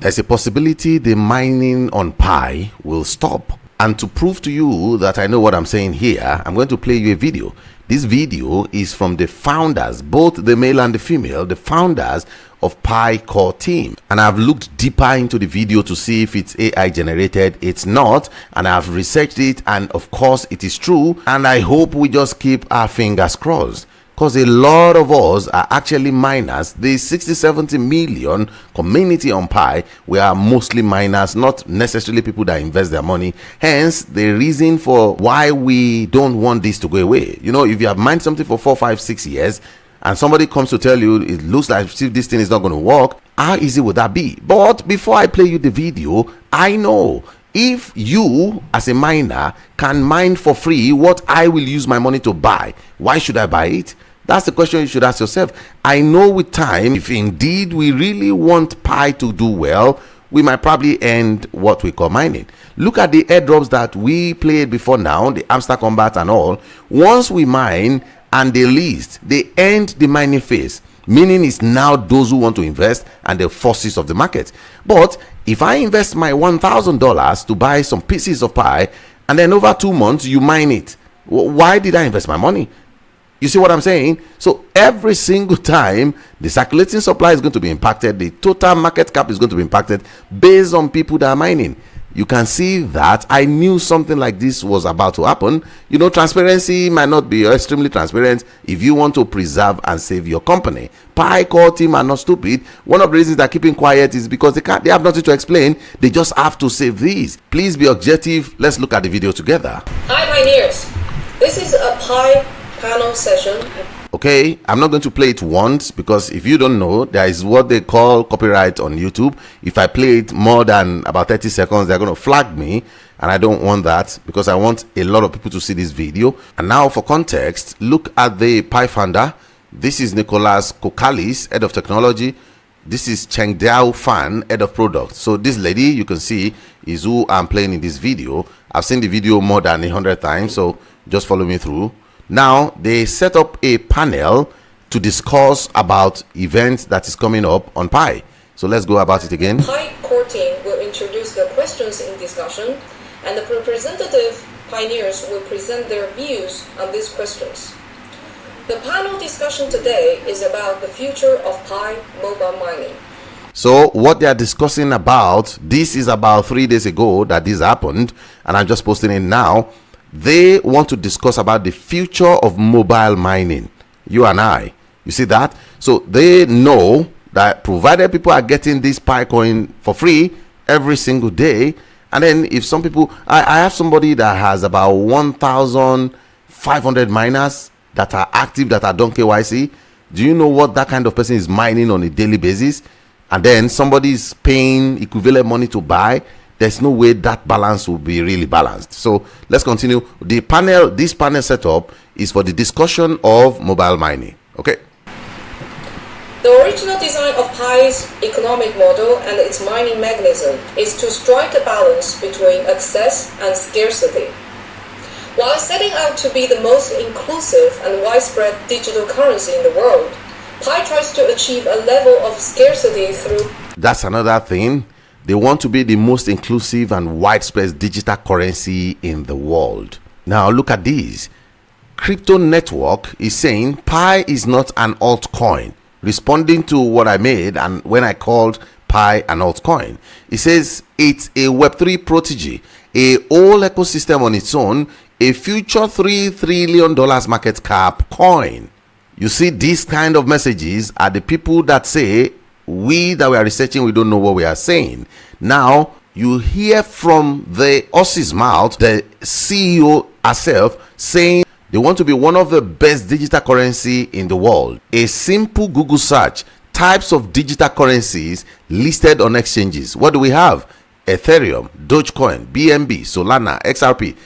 there's a possibility the mining on Pi will stop. And to prove to you that I know what I'm saying here, I'm going to play you a video. This video is from the founders, both the male and the female, the founders of Pi Core team. And I've looked deeper into the video to see if it's AI generated. It's not. And I've researched it. And of course, it is true. And I hope we just keep our fingers crossed, because a lot of us are actually miners. The 60-70 million community on Pi, we are mostly miners, not necessarily people that invest their money. Hence, the reason for why we don't want this to go away. You know, if you have mined something for 4, 5, 6 years, and somebody comes to tell you it looks like this thing is not going to work, how easy would that be? But before I play you the video, I know if you as a miner can mine for free what I will use my money to buy, why should I buy it? That's the question you should ask yourself. I know with time, if indeed we really want Pi to do well, we might probably end what we call mining. Look at the airdrops that we played before now, the Hamster Combat and all. Once we mine and they list, they end the mining phase, meaning it's now those who want to invest and the forces of the market. But if I invest my $1,000 to buy some pieces of Pi, and then over 2 months you mine it, why did I invest my money? You see what I'm saying? So every single time the circulating supply is going to be impacted, the total market cap is going to be impacted based on people that are mining. You can see that I knew something like this was about to happen. You know, transparency might not be extremely transparent if you want to preserve and save your company. Pi Core team are not stupid. One of the reasons they're keeping quiet is because they have nothing to explain. They just have to save these. Please be objective. Let's look at the video together. Hi, Pioneers. This is a Pi panel session. Okay, I'm not going to play it once, because if you don't know, there is what they call copyright on YouTube. If I play it more than about 30 seconds, they're going to flag me, and I don't want that, because I want a lot of people to see this video. And now for context, look at the Pi founder. This is Nicholas Kokalis, head of technology. This is Cheng Diao Fan, head of product. So this lady you can see is who I'm playing in this video. I've seen the video more than 100 times, so just follow me through. Now they set up a panel to discuss about events that is coming up on Pi. So let's go about it again. Pi Core team will introduce the questions in discussion, and the representative pioneers will present their views on these questions. The panel discussion today is about the future of Pi mobile mining. So what they are discussing about, this is about 3 days ago that this happened, and I'm just posting it now. They want to discuss about the future of mobile mining. You and I, you see that? So they know that provided people are getting this Pi coin for free every single day, and then if some people, I have somebody that has about 1,500 miners that are active, that are done KYC. Do you know what that kind of person is mining on a daily basis? And then somebody is paying equivalent money to buy. There's no way that balance will be really balanced. So let's continue. The panel, this panel setup is for the discussion of mobile mining. Okay. The original design of Pi's economic model and its mining mechanism is to strike a balance between access and scarcity. While setting out to be the most inclusive and widespread digital currency in the world, Pi tries to achieve a level of scarcity through... That's another thing. They want to be the most inclusive and widespread digital currency in the world. Now look at this. Crypto Network is saying Pi is not an altcoin, responding to what I made and when I called Pi an altcoin. It says it's a Web3 protege, a whole ecosystem on its own, a future $3 trillion market cap coin. You see, these kind of messages are the people that say we that we are researching, we don't know what we are saying. Now you hear from the horse's mouth, the CEO herself saying they want to be one of the best digital currency in the world. A simple Google search, types of digital currencies listed on exchanges. What do we have? Ethereum, Dogecoin, BNB, Solana, XRP,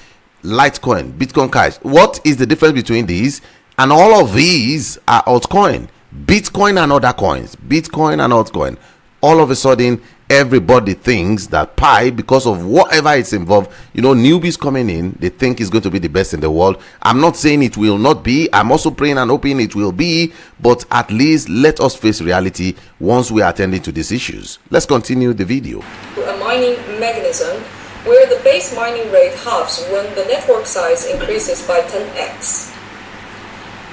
Litecoin, Bitcoin Cash. What is the difference between these? And all of these are altcoin. Bitcoin and other coins, Bitcoin and altcoin. All of a sudden, everybody thinks that Pi, because of whatever it's involved, newbies coming in, they think it's going to be the best in the world. I'm not saying it will not be. I'm also praying and hoping it will be, but at least let us face reality once we are attending to these issues. Let's continue the video. A mining mechanism where the base mining rate halves when the network size increases by 10x.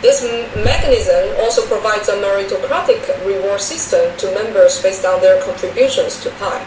This mechanism also provides a meritocratic reward system to members based on their contributions to Pi.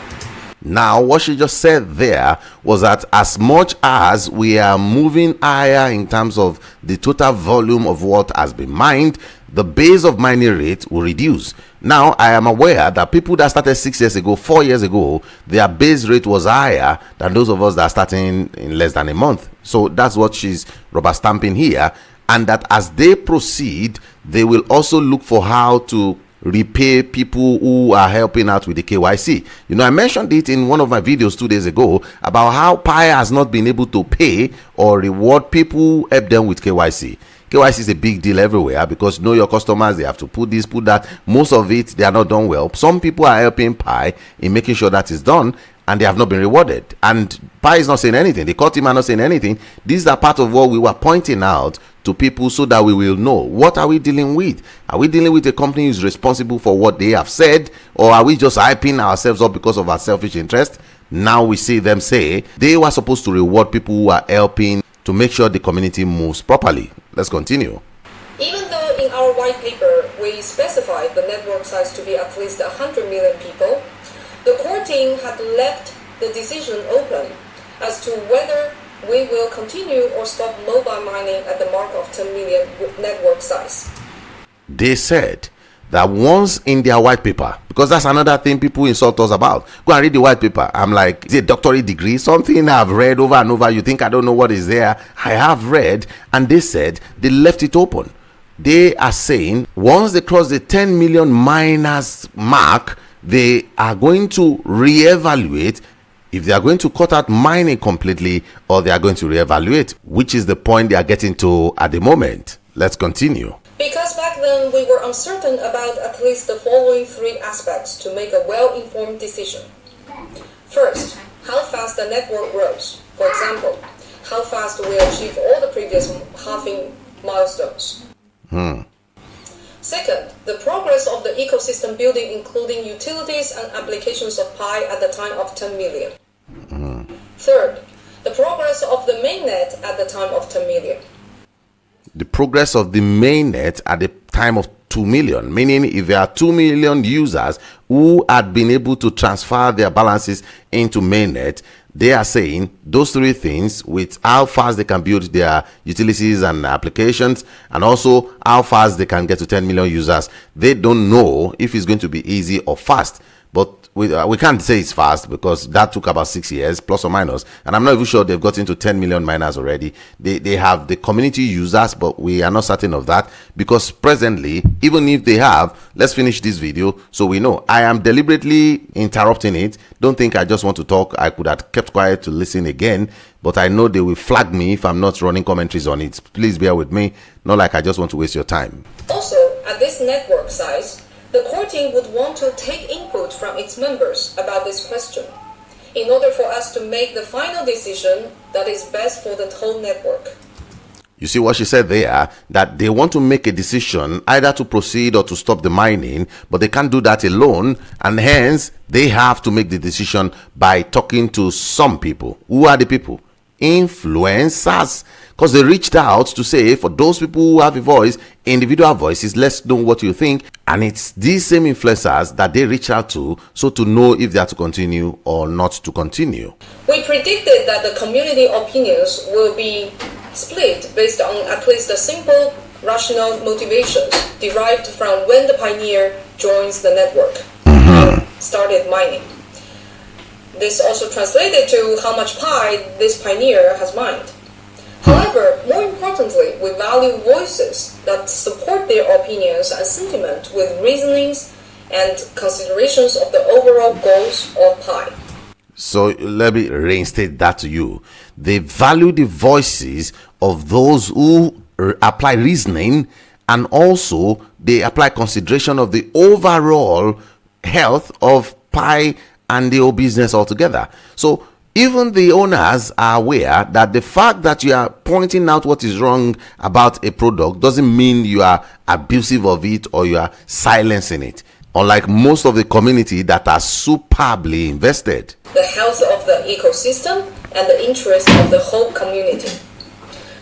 Now, what she just said there was that as much as we are moving higher in terms of the total volume of what has been mined, the base of mining rate will reduce. Now, I am aware that people that started 6 years ago, 4 years ago, their base rate was higher than those of us that are starting in less than a month. So that's what she's rubber stamping here. And that as they proceed, they will also look for how to repay people who are helping out with the KYC. I mentioned it in one of my videos 2 days ago about how Pi has not been able to pay or reward people who help them with KYC. KYC is a big deal everywhere because know your customers, they have to put this, put that. Most of it, they are not done well. Some people are helping Pi in making sure that is done, and they have not been rewarded. And Pi is not saying anything. The core team are not saying anything. These are part of what we were pointing out to people so that we will know, what are we dealing with? Are we dealing with a company who is responsible for what they have said, or are we just hyping ourselves up because of our selfish interest? Now we see them say they were supposed to reward people who are helping to make sure the community moves properly. Let's continue. Even though in our white paper we specified the network size to be at least 100 million people, the core team had left the decision open as to whether we will continue or stop mobile mining at the mark of 10 million network size. They said that once in their white paper, because that's another thing people insult us about. Go and read the white paper. I'm like, is it a doctorate degree? Something I've read over and over. You think I don't know what is there? I have read, and they said they left it open. They are saying once they cross the 10 million miners mark, they are going to reevaluate if they are going to cut out mining completely or they are going to reevaluate, which is the point they are getting to at the moment. Let's continue. Because back then we were uncertain about at least the following 3 aspects to make a well-informed decision. First, how fast the network grows. For example, how fast we achieve all the previous halving milestones. Second, the progress of the ecosystem building, including utilities and applications of Pi at the time of 10 million. Third, the progress of the mainnet at the time of 10 million. The progress of the mainnet at the time of 2 million, meaning if there are 2 million users who had been able to transfer their balances into mainnet, they are saying those 3 things with how fast they can build their utilities and applications, and also how fast they can get to 10 million users. They don't know if it's going to be easy or fast, but we can't say it's fast because that took about 6 years plus or minus, and I'm not even sure they've gotten to 10 million miners already. They have the community users, but we are not certain of that because presently, even if they have, let's finish this video so we know. I am deliberately interrupting it. Don't think I just want to talk. I could have kept quiet to listen again, but I know they will flag me if I'm not running commentaries on it. Please bear with me, not like I just want to waste your time. Also, at this network size, the core team would want to take input from its members about this question in order for us to make the final decision that is best for the whole network. You see what she said there, that they want to make a decision either to proceed or to stop the mining, but they can't do that alone, and hence they have to make the decision by talking to some people. Who are the people? Influencers. Because they reached out to say, for those people who have a voice, individual voices, let's know what you think. And it's these same influencers that they reach out to, so to know if they are to continue or not to continue. We predicted that the community opinions will be split based on at least a simple rational motivations derived from when the pioneer joins the network and started mining. This also translated to how much Pi this pioneer has mined. However, more importantly, we value voices that support their opinions and sentiment with reasonings and considerations of the overall goals of Pi. So let me reinstate that to you. They value the voices of those who apply reasoning, and also they apply consideration of the overall health of Pi and the whole business altogether. So even the owners are aware that the fact that you are pointing out what is wrong about a product doesn't mean you are abusive of it or you are silencing it, unlike most of the community that are superbly invested. The health of the ecosystem and the interest of the whole community.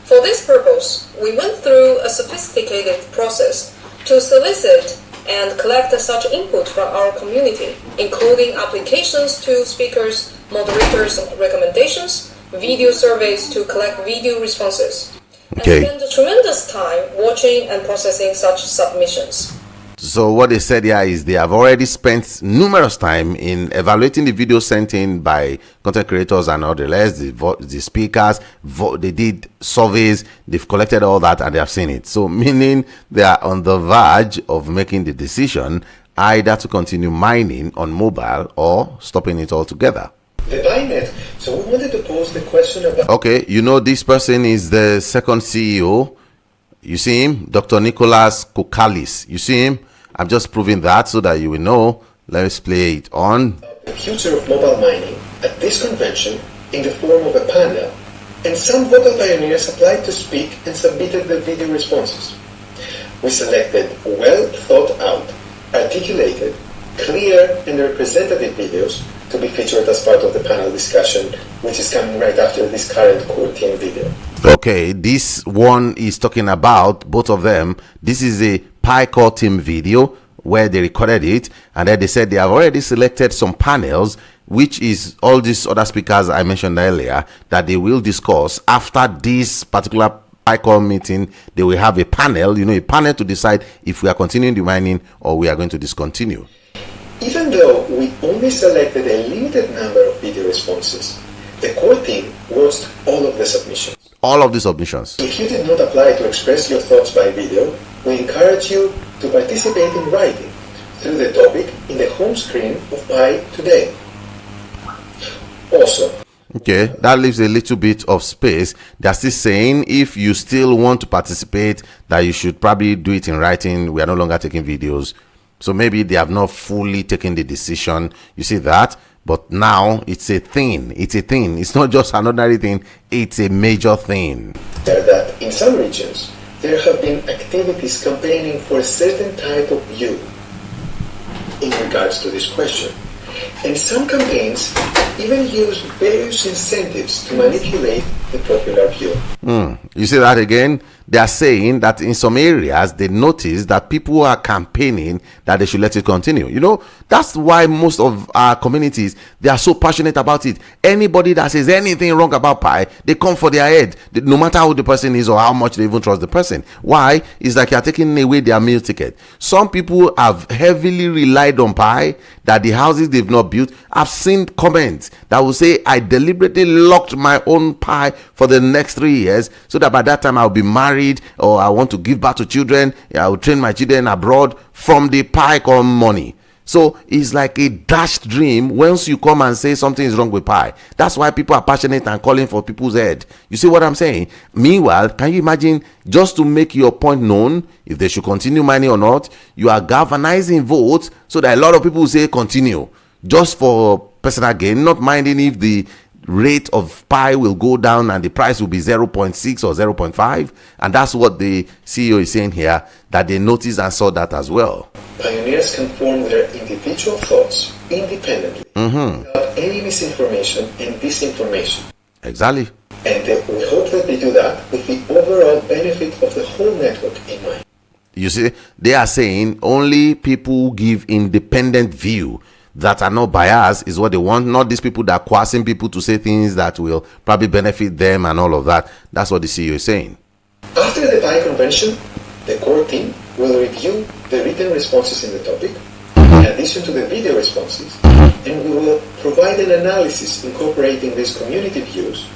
For this purpose, we went through a sophisticated process to solicit and collect such input from our community, including applications to speakers, moderators' recommendations, video surveys to collect video responses, and spent a tremendous time watching and processing such submissions. So what they said here is they have already spent numerous time in evaluating the video sent in by content creators and others, the speakers. They did surveys, they've collected all that, and they have seen it. So meaning they are on the verge of making the decision either to continue mining on mobile or stopping it altogether. The BuyNet. So we wanted to pose the question about... Okay, you know this person is the second CEO. You see him? Dr. Nicholas Kokalis. You see him? I'm just proving that so that you will know. Let's play it on. The future of mobile mining at this convention in the form of a panel, and some vocal pioneers applied to speak and submitted their video responses. We selected well thought out, articulated, clear and representative videos to be featured as part of the panel discussion, which is coming right after this current core team video. Okay, this one is talking about both of them. This is a PyCore team video where they recorded it, and then they said they have already selected some panels, which is all these other speakers I mentioned earlier, that they will discuss after this particular PyCore meeting. They will have a panel, a panel to decide if we are continuing the mining or we are going to discontinue. Even though we only selected a limited number of video responses, the core team watched all of the submissions. All of the submissions. If you did not apply to express your thoughts by video, we encourage you to participate in writing through the topic in the home screen of Pi today. Also, okay, that leaves a little bit of space. They're still saying if you still want to participate, that you should probably do it in writing. We are no longer taking videos. So maybe they have not fully taken the decision. You see that? But now it's a thing. It's a thing. It's not just an ordinary thing. It's a major thing. That in some regions, there have been activities campaigning for a certain type of view in regards to this question. And some campaigns even use various incentives to manipulate the popular view. You see that again? They are saying that in some areas they notice that people are campaigning that they should let it continue. That's why most of our communities, they are so passionate about it. Anybody that says anything wrong about Pi, they come for their head, no matter who the person is or how much they even trust the person. Why? It's like you're taking away their meal ticket. Some people have heavily relied on Pi, that the houses they've not built. I've seen comments that will say, I deliberately locked my own Pi for the next 3 years so that by that time I'll be married, or I want to give birth to children, I will train my children abroad from the PyCore money. So it's like a dashed dream once you come and say something is wrong with Pi. That's why people are passionate and calling for people's head. You see what I'm saying? Meanwhile, can you imagine, just to make your point known, if they should continue mining or not, you are galvanizing votes so that a lot of people will say continue, just for personal gain, not minding if the rate of Pi will go down and the price will be 0.6 or 0.5. And that's what the CEO is saying here, that they noticed and saw that as well. Pioneers can form their individual thoughts independently without any misinformation and disinformation. Exactly. And we hope that they do that with the overall benefit of the whole network in mind. You see, they are saying only people who give independent view that are not biased is what they want, not these people that are coercing people to say things that will probably benefit them and all of that. That's what the CEO is saying. After the Pi convention, the core team will review the written responses in the topic, in addition to the video responses, and we will provide an analysis incorporating these community views,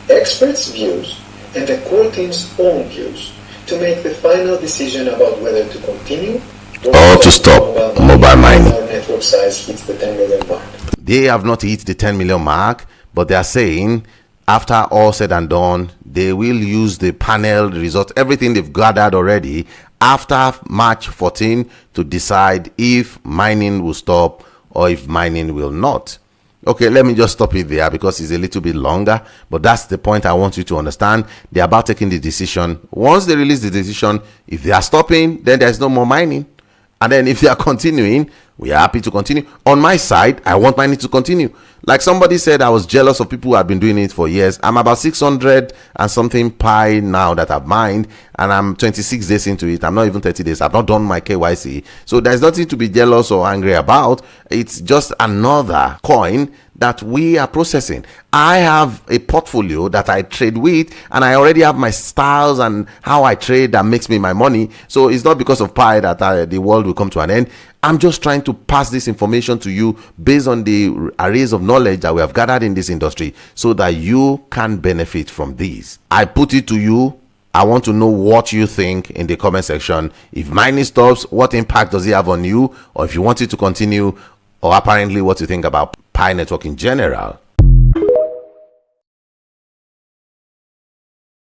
experts' views, and the core team's own views to make the final decision about whether to continue or to stop mobile mining. Our network size hits the 10 million mark. They have not hit the 10 million mark, but they are saying after all said and done, they will use the panel results, everything they've gathered already after March 14 to decide if mining will stop or if mining will not. Okay, let me just stop it there because it's a little bit longer, but that's the point I want you to understand. They're about taking the decision. Once they release the decision, if they are stopping, then there's no more mining. And then if they are continuing, we are happy to continue. On my side, I want mining to continue. Like somebody said, I was jealous of people who have been doing it for years. I'm about 600 and something Pi now that I've mined, and I'm 26 days into it. I'm not even 30 days. I've not done my KYC. So there's nothing to be jealous or angry about. It's just another coin that we are processing. I have a portfolio that I trade with, and I already have my styles and how I trade that makes me my money. So it's not because of Pi that the world will come to an end. I'm just trying to pass this information to you based on the arrays of knowledge that we have gathered in this industry so that you can benefit from these. I put it to you. I want to know what you think in the comment section. If mining stops, what impact does it have on you? Or if you want it to continue, or apparently what you think about Pi Network in general.